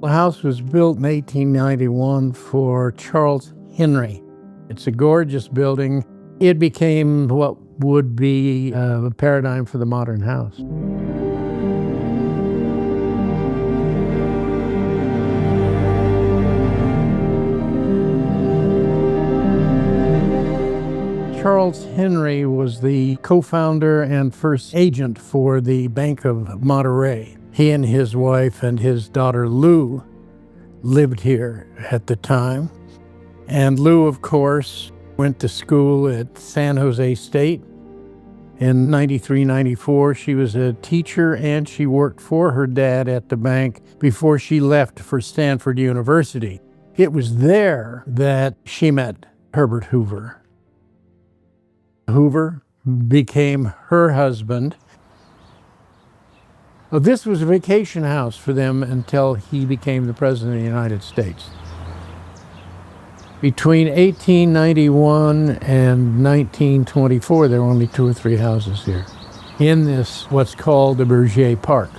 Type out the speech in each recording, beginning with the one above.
The house was built in 1891 for Charles Henry. It's a gorgeous building. It became what would be a paradigm for the modern house. Charles Henry was the co-founder and first agent for the Bank of Monterey. He and his wife and his daughter Lou lived here at the time. And Lou, of course, went to school at San Jose State. In 93, 94, she was a teacher and she worked for her dad at the bank before she left for Stanford University. It was there that she met Herbert Hoover. Hoover became her husband. This was a vacation house for them until he became the President of the United States. Between 1891 and 1924, there were only 2 or 3 houses here in this, what's called the Bergier Park.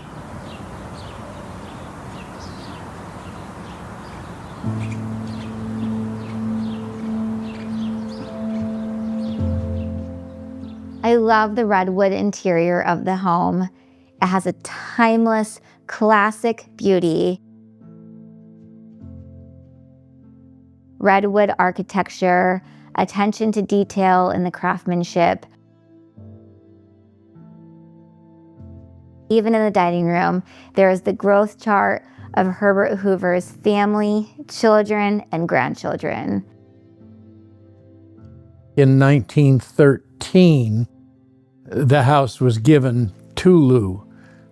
I love the redwood interior of the home. It has a timeless, classic beauty. Redwood architecture, attention to detail in the craftsmanship. Even in the dining room, there is the growth chart of Herbert Hoover's family, children, and grandchildren. In 1913, the house was given to Lou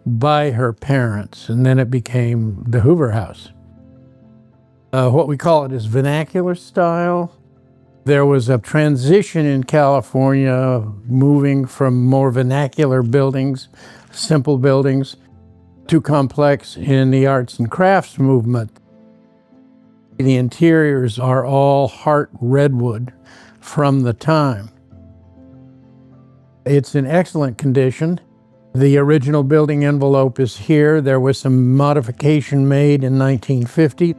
by her parents, and then it became the Hoover House. What we call it is vernacular style. There was a transition in California, moving from more vernacular buildings, simple buildings, to complex in the arts and crafts movement. The interiors are all heart redwood from the time. It's in excellent condition. The original building envelope is here. There was some modification made in 1950.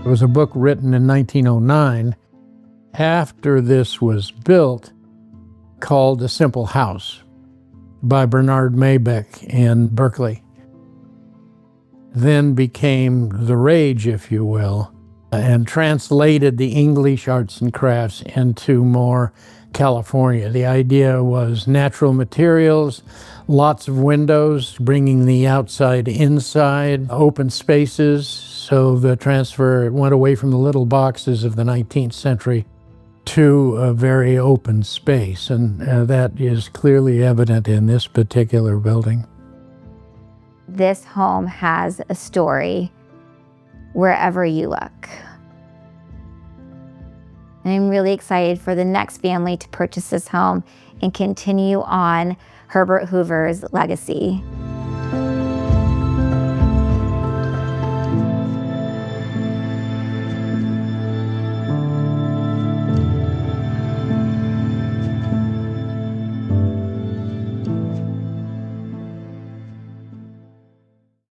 There was a book written in 1909 after this was built called A Simple House by Bernard Maybeck in Berkeley. Then became the rage, if you will, and translated the English arts and crafts into more California. The idea was natural materials, lots of windows, bringing the outside inside, open spaces. So the transfer went away from the little boxes of the 19th century to a very open space. And that is clearly evident in this particular building. This home has a story wherever you look. And I'm really excited for the next family to purchase this home and continue on Herbert Hoover's legacy.